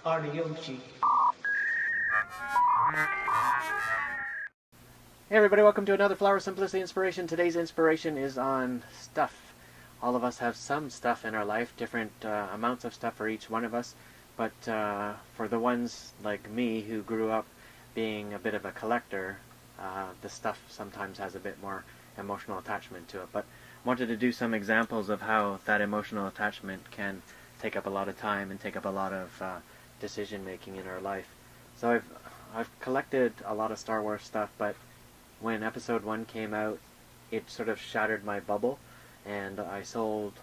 or Yoshi. Hey everybody, welcome to another Flower Simplicity Inspiration. Today's inspiration is on stuff. All of us have some stuff in our life, different amounts of stuff for each one of us, but for the ones like me who grew up being a bit of a collector, the stuff sometimes has a bit more emotional attachment to it. But I wanted to do some examples of how that emotional attachment can take up a lot of time and take up a lot of decision making in our life. So I've collected a lot of Star Wars stuff, but when Episode 1 came out, it sort of shattered my bubble, and I sold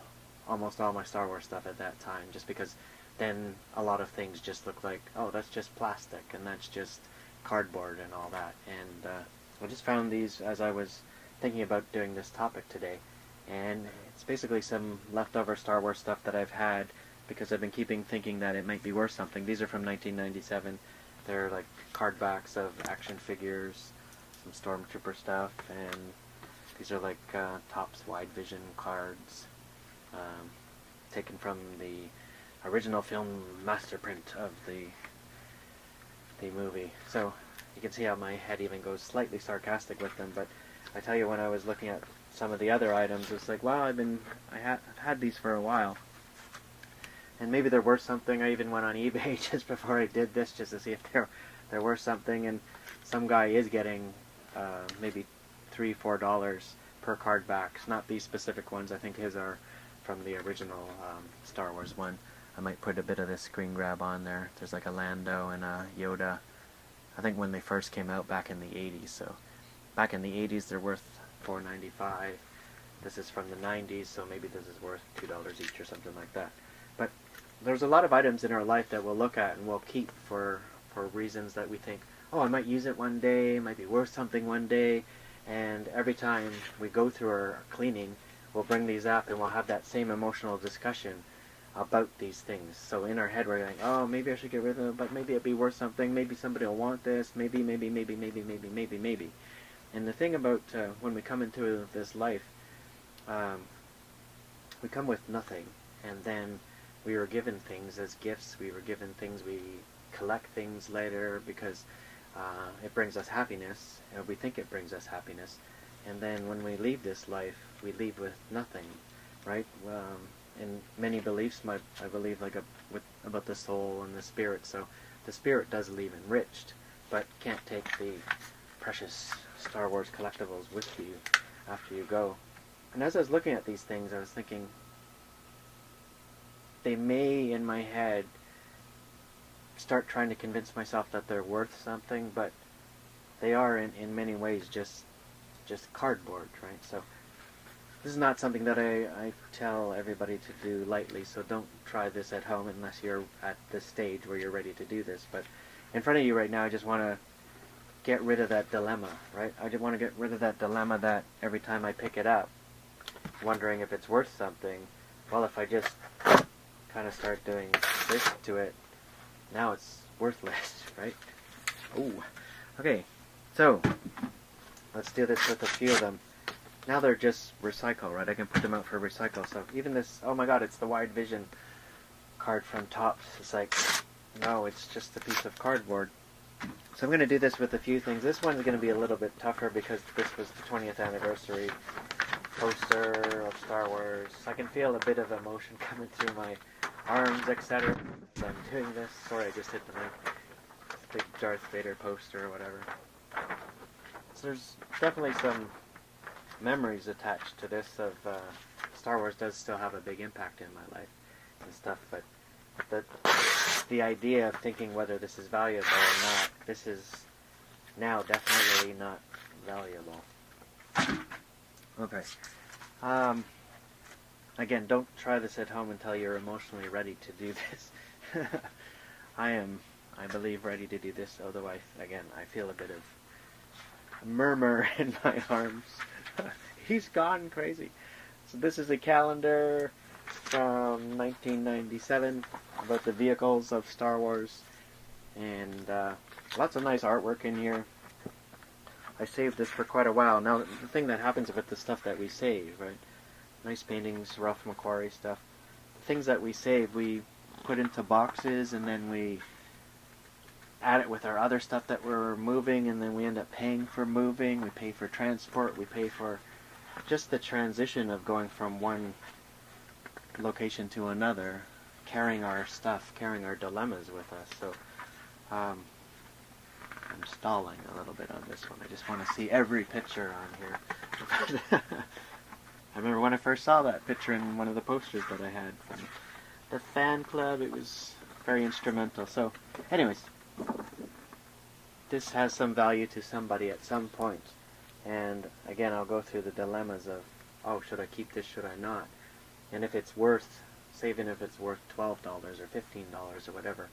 almost all my Star Wars stuff at that time, just because then a lot of things just looked like, oh, that's just plastic, and that's just cardboard and all that. And I just found these as I was thinking about doing this topic today, and it's basically some leftover Star Wars stuff that I've had because I've been thinking that it might be worth something. These are from 1997. They're like card backs of action figures, some Stormtrooper stuff, and these are like Topps wide vision cards taken from the original film master print of the movie. So you can see how my head even goes slightly sarcastic with them. But I tell you, when I was looking at some of the other items, it's like, wow, I've had these for a while, and maybe they're worth something. I even went on eBay just before I did this just to see if they're worth something, and some guy is getting maybe $3-4 per card backs. Not these specific ones. I think his are from the original Star Wars one. I might put a bit of this screen grab on there. There's like a Lando and a Yoda. I think when they first came out back in the 80s. So back in the 80s they're worth $4.95. This is from the 90s, so maybe this is worth $2 each or something like that. But there's a lot of items in our life that we'll look at and we'll keep for reasons that we think, oh, I might use it one day, it might be worth something one day, and every time we go through our cleaning, we'll bring these up and we'll have that same emotional discussion about these things. So in our head we're like, oh, maybe I should get rid of it, but maybe it'll be worth something, maybe somebody will want this, maybe. And the thing about when we come into this life, we come with nothing, and then we were given things as gifts, we collect things later because it brings us happiness, and we think it brings us happiness, and then when we leave this life, we leave with nothing, right? In many beliefs, I believe about the soul and the spirit, so the spirit does leave enriched, but can't take the precious Star Wars collectibles with you after you go. And as I was looking at these things, I was thinking, they may, in my head, start trying to convince myself that they're worth something, but they are in many ways just cardboard, right? So this is not something that I tell everybody to do lightly, so don't try this at home unless you're at the stage where you're ready to do this. But in front of you right now, I just want to get rid of that dilemma, right? I just want to get rid of that dilemma that every time I pick it up, wondering if it's worth something, well, if I just kind of start doing this to it, now it's worthless, right? Ooh. Okay, so let's do this with a few of them. Now they're just recycle, right? I can put them out for recycle. So even this, oh my god, it's the wide vision card from Topps. It's like, no, it's just a piece of cardboard. So I'm going to do this with a few things. This one's going to be a little bit tougher because this was the 20th anniversary poster of Star Wars. I can feel a bit of emotion coming through my arms, etc. as I'm doing this. Sorry, I just hit the mic. Big Darth Vader poster or whatever. So there's definitely some memories attached to this of Star Wars does still have a big impact in my life and stuff, but the idea of thinking whether this is valuable or not, this is now definitely not valuable. Okay. Again, don't try this at home until you're emotionally ready to do this. I believe, ready to do this, although I feel a bit of a murmur in my arms. He's gone crazy. So this is a calendar from 1997 about the vehicles of Star Wars, and lots of nice artwork in here. I saved this for quite a while. Now, the thing that happens with the stuff that we save, right? Nice paintings, Ralph McQuarrie stuff. The things that we save, we put into boxes, and then we add it with our other stuff that we're moving, and then we end up paying for moving. We pay for transport. We pay for just the transition of going from one location to another, carrying our stuff, carrying our dilemmas with us. So I'm stalling a little bit on this one. I just want to see every picture on here. I remember when I first saw that picture in one of the posters that I had from the fan club. It was very instrumental. So anyways, this has some value to somebody at some point. And again, I'll go through the dilemmas of, oh, should I keep this, should I not? And if it's worth, say even if it's worth $12 or $15 or whatever,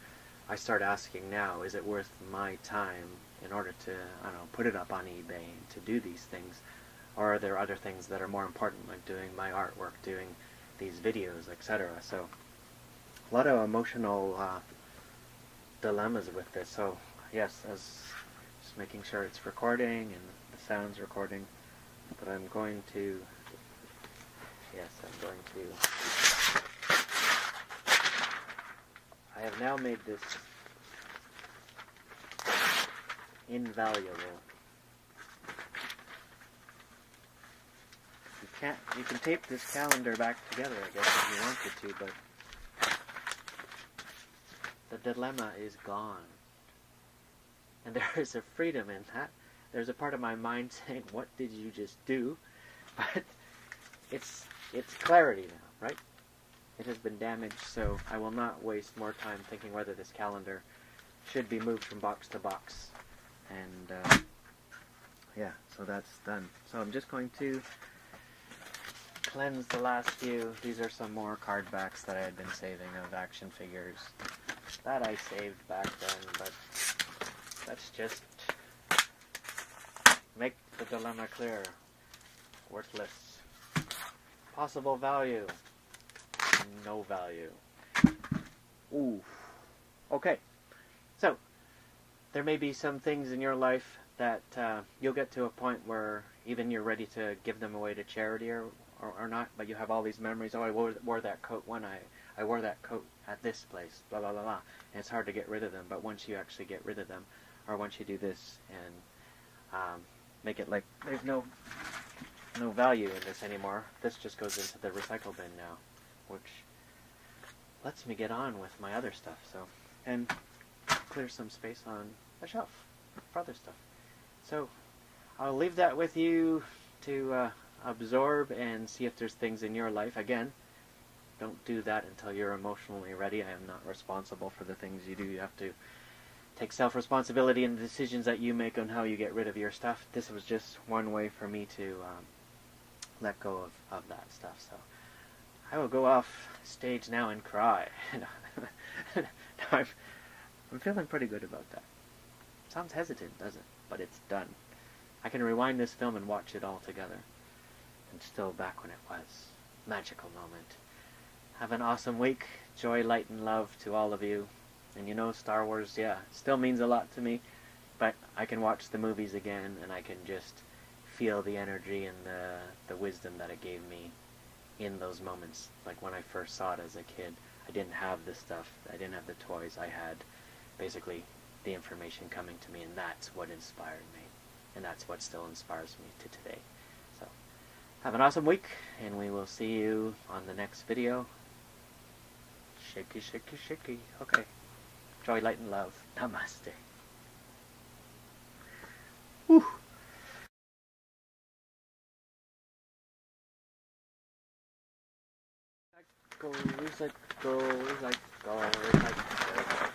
I start asking now, is it worth my time in order to, I don't know, put it up on eBay and to do these things? Or are there other things that are more important, like doing my artwork, doing these videos, etc.? So a lot of emotional dilemmas with this. So yes, as just making sure it's recording and the sound's recording. But I'm going to, yes, I'm going to, I have now made this invaluable. You can tape this calendar back together, I guess, if you wanted to, but the dilemma is gone. And there is a freedom in that. There's a part of my mind saying, what did you just do? But it's clarity now, right? It has been damaged, so I will not waste more time thinking whether this calendar should be moved from box to box. And yeah, so that's done. So I'm just going to cleanse the last few. These are some more card backs that I had been saving of action figures that I saved back then, but let's just make the dilemma clear. Worthless. Possible value. No value. Ooh. Okay. So, there may be some things in your life that you'll get to a point where even you're ready to give them away to charity or not, but you have all these memories. Oh, I wore that coat when I wore that coat at this place, blah, blah, blah, blah. And it's hard to get rid of them, but once you actually get rid of them, or once you do this and make it like there's no value in this anymore, this just goes into the recycle bin now, which lets me get on with my other stuff, so, and clear some space on a shelf for other stuff. So I'll leave that with you to absorb and see if there's things in your life. Again, don't do that until you're emotionally ready. I am not responsible for the things you do. You have to take self-responsibility in the decisions that you make on how you get rid of your stuff. This was just one way for me to let go of that stuff. So I will go off stage now and cry. I'm feeling pretty good about that. Sounds hesitant, doesn't it? But it's done. I can rewind this film and watch it all together. And still back when it was. Magical moment. Have an awesome week. Joy, light, and love to all of you. And you know, Star Wars, yeah, still means a lot to me. But I can watch the movies again, and I can just feel the energy and the wisdom that it gave me in those moments. Like when I first saw it as a kid, I didn't have this stuff. I didn't have the toys. I had basically the information coming to me, and that's what inspired me. And that's what still inspires me to today. So, have an awesome week, and we will see you on the next video. Shaky, shaky, shaky. Okay. Joy, light, and love. Namaste. Whew. Recycle, recycle, recycle, recycle.